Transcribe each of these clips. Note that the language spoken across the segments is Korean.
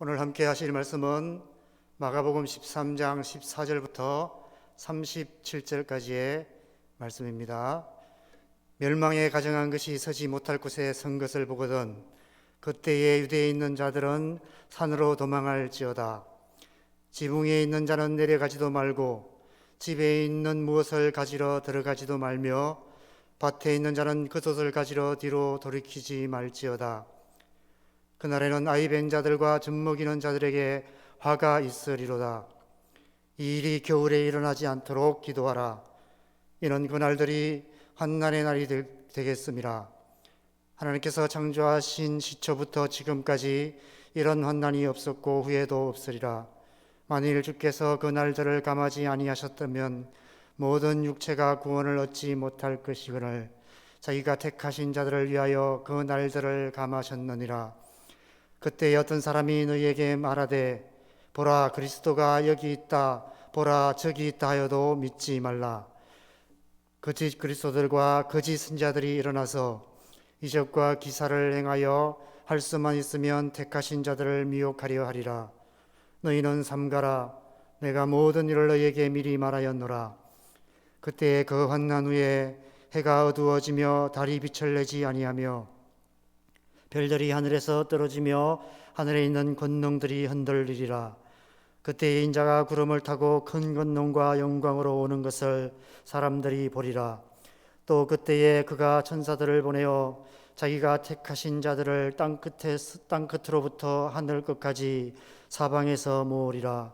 오늘 함께 하실 말씀은 마가복음 13장 14절부터 37절까지의 말씀입니다. 멸망에 가정한 것이 서지 못할 곳에 선 것을 보거든 그때에 유대에 있는 자들은 산으로 도망할지어다. 지붕 위에 있는 자는 내려가지도 말고 집에 있는 무엇을 가지러 들어가지도 말며 밭에 있는 자는 겉옷을 가지러 뒤로 돌이키지 말지어다. 그날에는 아이 벤 자들과 젖먹이는 자들에게 화가 있으리로다. 이 일이 겨울에 일어나지 않도록 기도하라. 이는 그날들이 환난의 날이 되겠음이라. 하나님께서 창조하신 시초부터 지금까지 이런 환난이 없었고 후에도 없으리라. 만일 주께서 그 날들을 감하지 아니하셨다면 모든 육체가 구원을 얻지 못할 것이거늘 자기가 택하신 자들을 위하여 그 날들을 감하셨느니라. 그때 어떤 사람이 너희에게 말하되 보라 그리스도가 여기 있다, 보라 저기 있다 하여도 믿지 말라. 거짓 그리스도들과 거짓 선지자들이 일어나서 이적과 기사를 행하여 할 수만 있으면 택하신 자들을 미혹하려 하리라. 너희는 삼가라. 내가 모든 일을 너희에게 미리 말하였노라. 그때 그 환난 후에 해가 어두워지며 달이 빛을 내지 아니하며 별들이 하늘에서 떨어지며 하늘에 있는 권능들이 흔들리리라. 그때 인자가 구름을 타고 큰 권능과 영광으로 오는 것을 사람들이 보리라. 또 그때에 그가 천사들을 보내어 자기가 택하신 자들을 땅 끝으로부터 하늘 끝까지 사방에서 모으리라.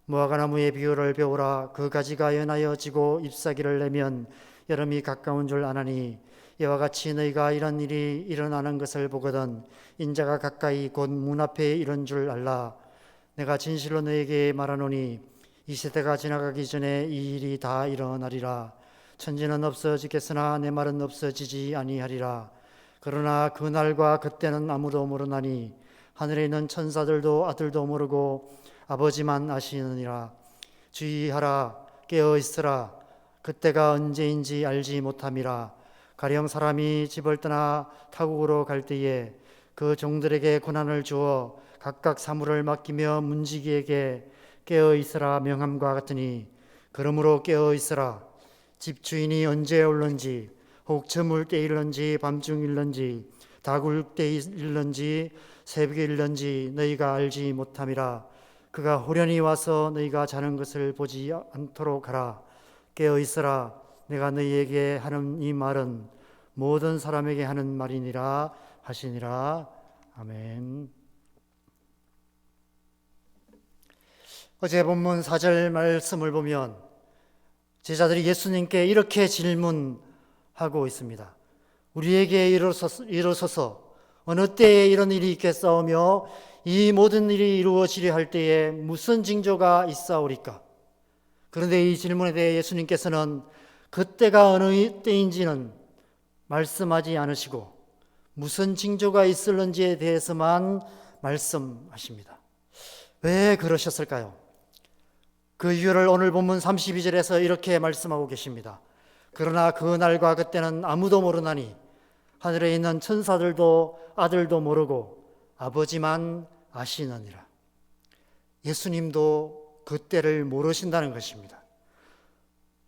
무화과나무의 비유를 배우라. 그 가지가 연하여 지고 잎사귀를 내면 여름이 가까운 줄 아나니 이와 같이 너희가 이런 일이 일어나는 것을 보거든 인자가 가까이 곧 문 앞에 이른 줄 알라. 내가 진실로 너희에게 말하노니 이 세대가 지나가기 전에 이 일이 다 일어나리라. 천지는 없어지겠으나 내 말은 없어지지 아니하리라. 그러나 그 날과 그때는 아무도 모르나니 하늘에 있는 천사들도 아들도 모르고 아버지만 아시느니라. 주의하라. 깨어 있으라. 그때가 언제인지 알지 못함이라. 가령 사람이 집을 떠나 타국으로 갈 때에 그 종들에게 고난을 주어 각각 사물을 맡기며 문지기에게 깨어 있으라 명함과 같으니 그러므로 깨어 있으라. 집주인이 언제 올는지 혹 저물 때 일는지 밤중 일는지 다굴 때 일는지 새벽에 일는지 너희가 알지 못함이라. 그가 호련히 와서 너희가 자는 것을 보지 않도록 하라. 깨어 있으라. 내가 너희에게 하는 이 말은 모든 사람에게 하는 말이니라 하시니라. 아멘. 어제 본문 4절 말씀을 보면 제자들이 예수님께 이렇게 질문하고 있습니다. 우리에게 일어서서 어느 때에 이런 일이 있겠사오며 이 모든 일이 이루어지려 할 때에 무슨 징조가 있사오리까? 그런데 이 질문에 대해 예수님께서는 그때가 어느 때인지는 말씀하지 않으시고 무슨 징조가 있을는지에 대해서만 말씀하십니다. 왜 그러셨을까요? 그 이유를 오늘 본문 32절에서 이렇게 말씀하고 계십니다. 그러나 그 날과 그때는 아무도 모르나니 하늘에 있는 천사들도 아들도 모르고 아버지만 아시느니라. 예수님도 그때를 모르신다는 것입니다.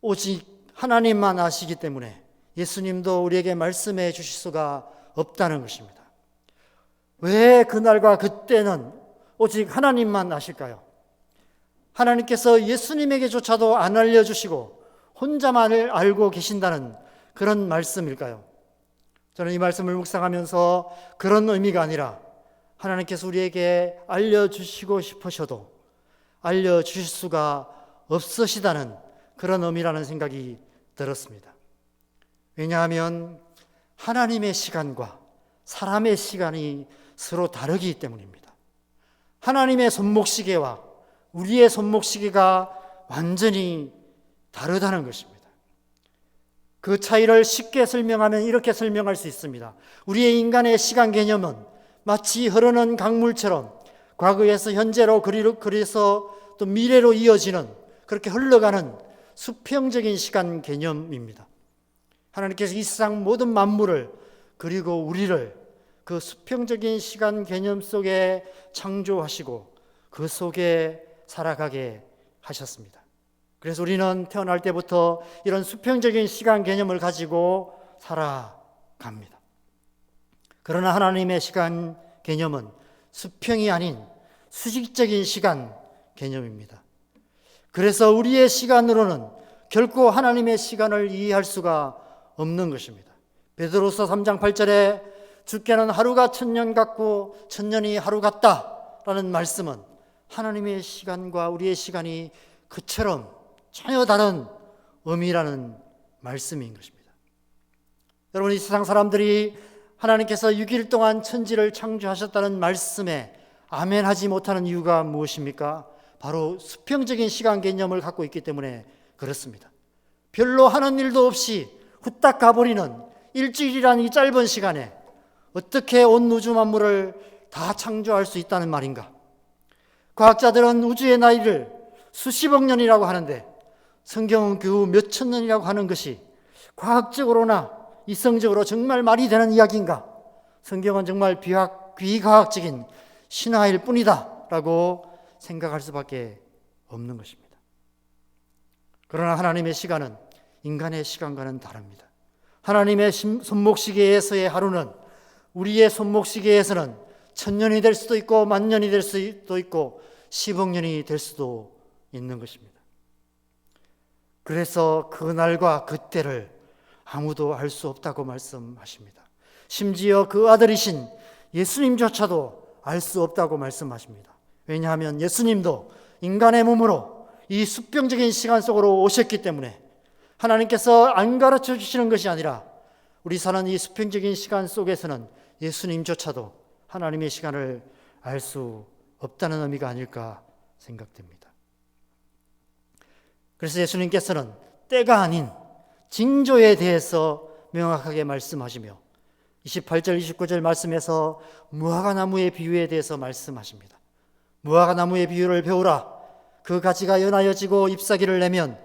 오직 하나님만 아시기 때문에 예수님도 우리에게 말씀해 주실 수가 없다는 것입니다. 왜 그날과 그때는 오직 하나님만 아실까요? 하나님께서 예수님에게조차도 안 알려주시고 혼자만 알고 계신다는 그런 말씀일까요? 저는 이 말씀을 묵상하면서 그런 의미가 아니라 하나님께서 우리에게 알려주시고 싶으셔도 알려주실 수가 없으시다는 그런 의미라는 생각이 들었습니다. 왜냐하면 하나님의 시간과 사람의 시간이 서로 다르기 때문입니다. 하나님의 손목시계와 우리의 손목시계가 완전히 다르다는 것입니다. 그 차이를 쉽게 설명하면 이렇게 설명할 수 있습니다. 우리의 인간의 시간 개념은 마치 흐르는 강물처럼 과거에서 현재로 그래서 또 미래로 이어지는 그렇게 흘러가는 수평적인 시간 개념입니다. 하나님께서 이 세상 모든 만물을 그리고 우리를 그 수평적인 시간 개념 속에 창조하시고 그 속에 살아가게 하셨습니다. 그래서 우리는 태어날 때부터 이런 수평적인 시간 개념을 가지고 살아갑니다. 그러나 하나님의 시간 개념은 수평이 아닌 수직적인 시간 개념입니다. 그래서 우리의 시간으로는 결코 하나님의 시간을 이해할 수가 없는 것입니다. 베드로서 3장 8절에 주께는 하루가 천년 같고 천년이 하루 같다라는 말씀은 하나님의 시간과 우리의 시간이 그처럼 전혀 다른 의미라는 말씀인 것입니다. 여러분, 이 세상 사람들이 하나님께서 6일 동안 천지를 창조하셨다는 말씀에 아멘하지 못하는 이유가 무엇입니까? 바로 수평적인 시간 개념을 갖고 있기 때문에 그렇습니다. 별로 하는 일도 없이 후딱 가버리는 일주일이라는 이 짧은 시간에 어떻게 온 우주 만물을 다 창조할 수 있다는 말인가? 과학자들은 우주의 나이를 수십억 년이라고 하는데 성경은 겨우 몇천 년이라고 하는 것이 과학적으로나 이성적으로 정말 말이 되는 이야기인가? 성경은 정말 비과학적인 신화일 뿐이다 라고 생각할 수밖에 없는 것입니다. 그러나 하나님의 시간은 인간의 시간과는 다릅니다. 하나님의 손목시계에서의 하루는 우리의 손목시계에서는 천년이 될 수도 있고 만년이 될 수도 있고 10억 년이 될 수도 있는 것입니다. 그래서 그날과 그때를 아무도 알 수 없다고 말씀하십니다. 심지어 그 아들이신 예수님조차도 알 수 없다고 말씀하십니다. 왜냐하면 예수님도 인간의 몸으로 이 수평적인 시간 속으로 오셨기 때문에 하나님께서 안 가르쳐 주시는 것이 아니라 우리 사는 이 수평적인 시간 속에서는 예수님조차도 하나님의 시간을 알 수 없다는 의미가 아닐까 생각됩니다. 그래서 예수님께서는 때가 아닌 징조에 대해서 명확하게 말씀하시며 28절 29절 말씀에서 무화과나무의 비유에 대해서 말씀하십니다. 무화과나무의 비유를 배우라. 그 가지가 연하여 지고 잎사귀를 내면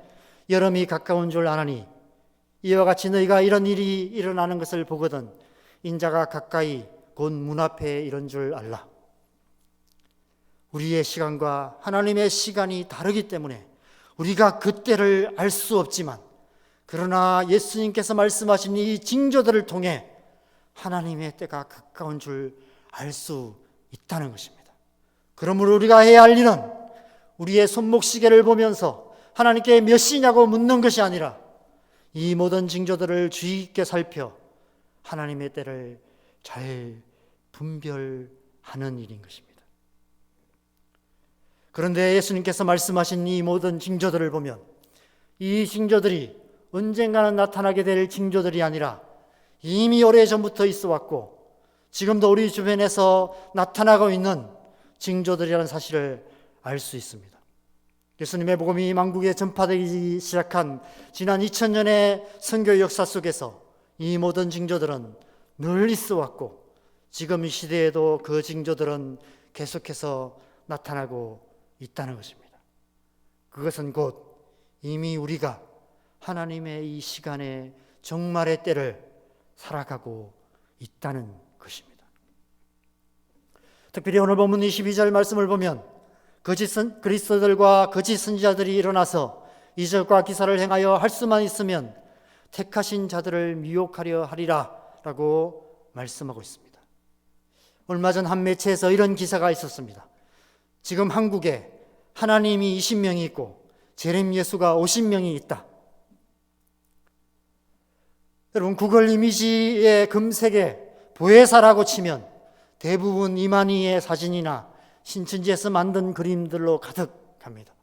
여름이 가까운 줄 아나니 이와 같이 너희가 이런 일이 일어나는 것을 보거든 인자가 가까이 곧 문 앞에 이런 줄 알라. 우리의 시간과 하나님의 시간이 다르기 때문에 우리가 그때를 알 수 없지만 그러나 예수님께서 말씀하신 이 징조들을 통해 하나님의 때가 가까운 줄 알 수 있다는 것입니다. 그러므로 우리가 해야 할 일은 우리의 손목시계를 보면서 하나님께 몇 시냐고 묻는 것이 아니라 이 모든 징조들을 주의 깊게 살펴 하나님의 때를 잘 분별하는 일인 것입니다. 그런데 예수님께서 말씀하신 이 모든 징조들을 보면 이 징조들이 언젠가는 나타나게 될 징조들이 아니라 이미 오래전부터 있어 왔고 지금도 우리 주변에서 나타나고 있는 징조들이라는 사실을 알 수 있습니다. 예수님의 복음이 만국에 전파되기 시작한 지난 2000년의 선교 역사 속에서 이 모든 징조들은 늘 있어 왔고 지금 이 시대에도 그 징조들은 계속해서 나타나고 있다는 것입니다. 그것은 곧 이미 우리가 하나님의 이 시간의 종말의 때를 살아가고 있다는 것입니다. 특별히 오늘 본문 22절 말씀을 보면 거짓 그리스도들과 거짓 선지자들이 일어나서 이적과 기사를 행하여 할 수만 있으면 택하신 자들을 미혹하려 하리라 라고 말씀하고 있습니다. 얼마 전 한 매체에서 이런 기사가 있었습니다. 지금 한국에 하나님이 20명이 있고 재림 예수가 50명이 있다. 여러분 구글 이미지의 검색에 보혜사라고 치면 대부분 이만희의 사진이나 신천지에서 만든 그림들로 가득합니다.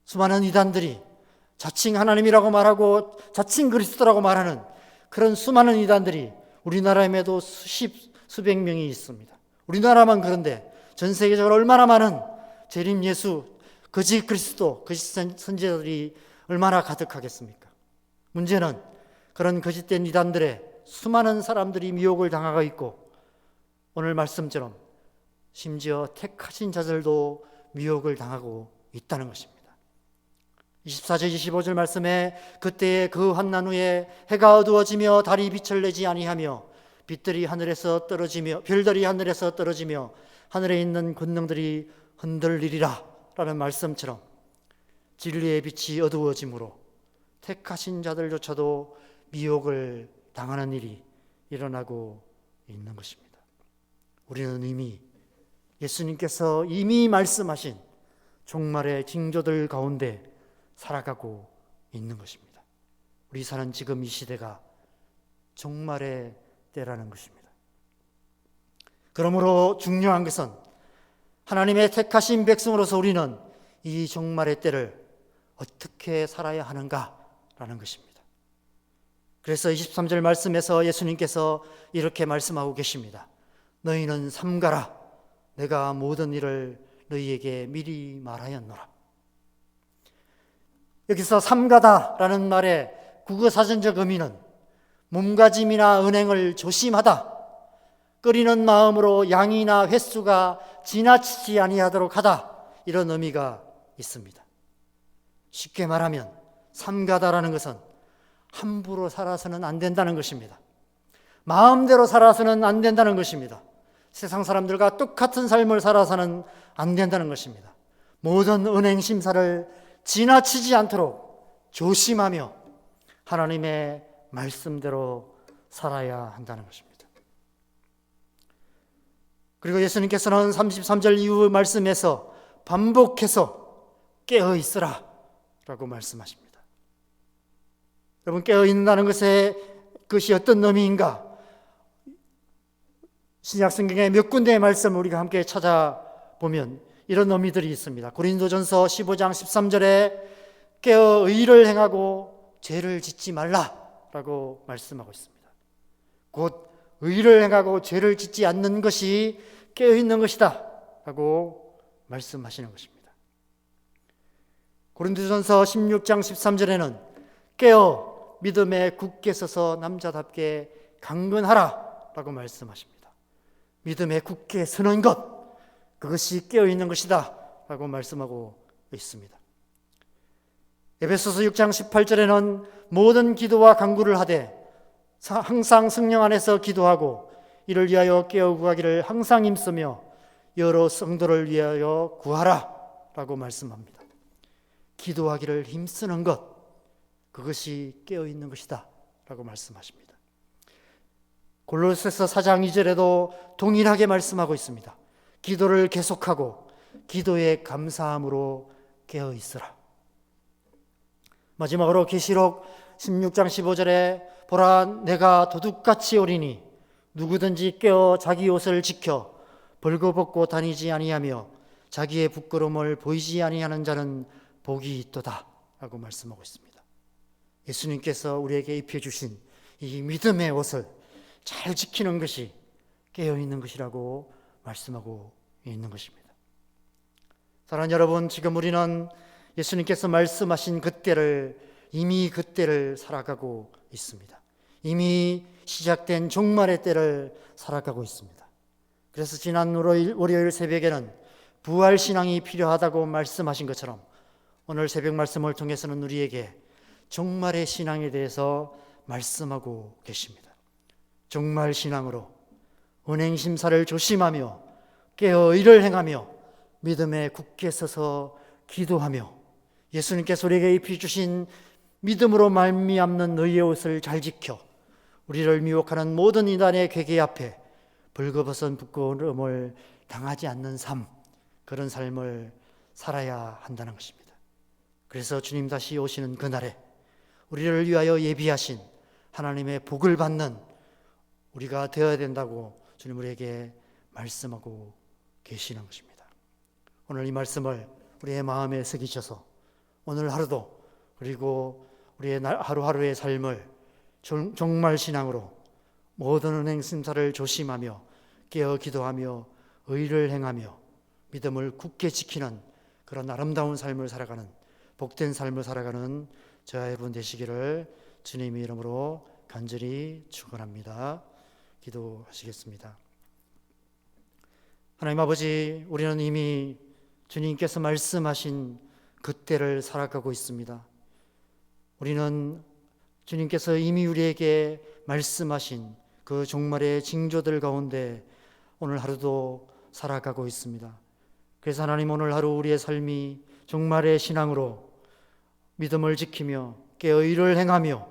수많은 이단들이 자칭 하나님이라고 말하고 자칭 그리스도라고 말하는 그런 수많은 이단들이 우리나라에도 수백 명이 있습니다. 우리나라만 그런데 전 세계적으로 얼마나 많은 재림 예수, 거짓 그리스도, 거짓 선지자들이 얼마나 가득하겠습니까? 문제는 그런 거짓된 이단들의 수많은 사람들이 미혹을 당하고 있고 오늘 말씀처럼 심지어 택하신 자들도 미혹을 당하고 있다는 것입니다. 24절 25절 말씀에 그때에 그 환난 후에 해가 어두워지며 달이 빛을 내지 아니하며 빛들이 하늘에서 떨어지며 별들이 하늘에서 떨어지며 하늘에 있는 권능들이 흔들리리라 라는 말씀처럼 진리의 빛이 어두워짐으로 택하신 자들조차도 미혹을 당하는 일이 일어나고 있는 것입니다. 우리는 이미 예수님께서 이미 말씀하신 종말의 징조들 가운데 살아가고 있는 것입니다. 우리 사는 지금 이 시대가 종말의 때라는 것입니다. 그러므로 중요한 것은 하나님의 택하신 백성으로서 우리는 이 종말의 때를 어떻게 살아야 하는가라는 것입니다. 그래서 23절 말씀에서 예수님께서 이렇게 말씀하고 계십니다. 너희는 삼가라. 내가 모든 일을 너희에게 미리 말하였노라. 여기서 삼가다라는 말의 국어사전적 의미는 몸가짐이나 은행을 조심하다, 끓이는 마음으로 양이나 횟수가 지나치지 아니하도록 하다, 이런 의미가 있습니다. 쉽게 말하면 삼가다라는 것은 함부로 살아서는 안 된다는 것입니다. 마음대로 살아서는 안 된다는 것입니다. 세상 사람들과 똑같은 삶을 살아서는 안 된다는 것입니다. 모든 은행 심사를 지나치지 않도록 조심하며 하나님의 말씀대로 살아야 한다는 것입니다. 그리고 예수님께서는 33절 이후 말씀에서 반복해서 깨어 있으라 라고 말씀하십니다. 여러분, 깨어 있는다는 것이 어떤 의미인가? 신약 성경의 몇 군데의 말씀을 우리가 함께 찾아보면 이런 의미들이 있습니다. 고린도전서 15장 13절에 깨어 의를 행하고 죄를 짓지 말라라고 말씀하고 있습니다. 곧 의를 행하고 죄를 짓지 않는 것이 깨어 있는 것이다 라고 말씀하시는 것입니다. 고린도전서 16장 13절에는 깨어 믿음에 굳게 서서 남자답게 강건하라 라고 말씀하십니다. 믿음에 굳게 서는 것, 그것이 깨어있는 것이다 라고 말씀하고 있습니다. 에베소서 6장 18절에는 모든 기도와 간구를 하되 항상 성령 안에서 기도하고 이를 위하여 깨어 구하기를 항상 힘쓰며 여러 성도를 위하여 구하라 라고 말씀합니다. 기도하기를 힘쓰는 것, 그것이 깨어있는 것이다 라고 말씀하십니다. 골로새서 4장 2절에도 동일하게 말씀하고 있습니다. 기도를 계속하고 기도에 감사함으로 깨어 있으라. 마지막으로 계시록 16장 15절에 보라, 내가 도둑같이 오리니 누구든지 깨어 자기 옷을 지켜 벌거벗고 다니지 아니하며 자기의 부끄러움을 보이지 아니하는 자는 복이 있도다 라고 말씀하고 있습니다. 예수님께서 우리에게 입혀주신 이 믿음의 옷을 잘 지키는 것이 깨어있는 것이라고 말씀하고 있는 것입니다. 사랑하는 여러분, 지금 우리는 예수님께서 말씀하신 이미 그때를 살아가고 있습니다. 이미 시작된 종말의 때를 살아가고 있습니다. 그래서 지난 월요일 새벽에는 부활신앙이 필요하다고 말씀하신 것처럼 오늘 새벽 말씀을 통해서는 우리에게 종말의 신앙에 대해서 말씀하고 계십니다. 종말 신앙으로 은행 심사를 조심하며 깨어 의를 행하며 믿음에 굳게 서서 기도하며 예수님께서 우리에게 입혀주신 믿음으로 말미암는 의의 옷을 잘 지켜 우리를 미혹하는 모든 이단의 괴계 앞에 벌거벗은 부끄러움을 당하지 않는 삶, 그런 삶을 살아야 한다는 것입니다. 그래서 주님 다시 오시는 그날에 우리를 위하여 예비하신 하나님의 복을 받는 우리가 되어야 된다고 주님 우리에게 말씀하고 계시는 것입니다. 오늘 이 말씀을 우리의 마음에 새기셔서 오늘 하루도 그리고 우리의 하루하루의 삶을 종말 신앙으로 모든 은행 심사를 조심하며 깨어 기도하며 의를 행하며 믿음을 굳게 지키는 그런 아름다운 삶을 살아가는 복된 삶을 살아가는 저와 여러분 되시기를 주님의 이름으로 간절히 축원합니다. 기도하시겠습니다. 하나님 아버지, 우리는 이미 주님께서 말씀하신 그때를 살아가고 있습니다. 우리는 주님께서 이미 우리에게 말씀하신 그 종말의 징조들 가운데 오늘 하루도 살아가고 있습니다. 그래서 하나님, 오늘 하루 우리의 삶이 종말의 신앙으로 믿음을 지키며 깨어의를 행하며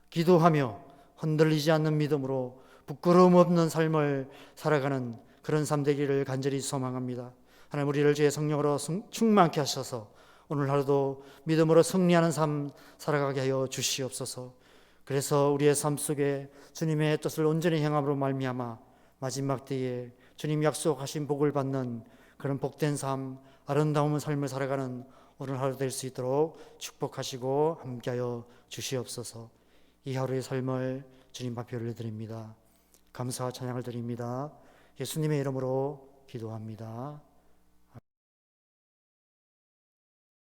기도하며 흔들리지 않는 믿음으로 부끄러움 없는 삶을 살아가는 그런 삶 되기를 간절히 소망합니다. 하나님, 우리를 주의 성령으로 충만케 하셔서 오늘 하루도 믿음으로 승리하는 삶 살아가게 하여 주시옵소서. 그래서 우리의 삶 속에 주님의 뜻을 온전히 행함으로 말미암아 마지막 때에 주님 약속하신 복을 받는 그런 복된 삶, 아름다운 삶을 살아가는 오늘 하루 될 수 있도록 축복하시고 함께하여 주시옵소서. 이 하루의 삶을 주님 앞에 올려드립니다. 감사와 찬양을 드립니다. 예수님의 이름으로 기도합니다.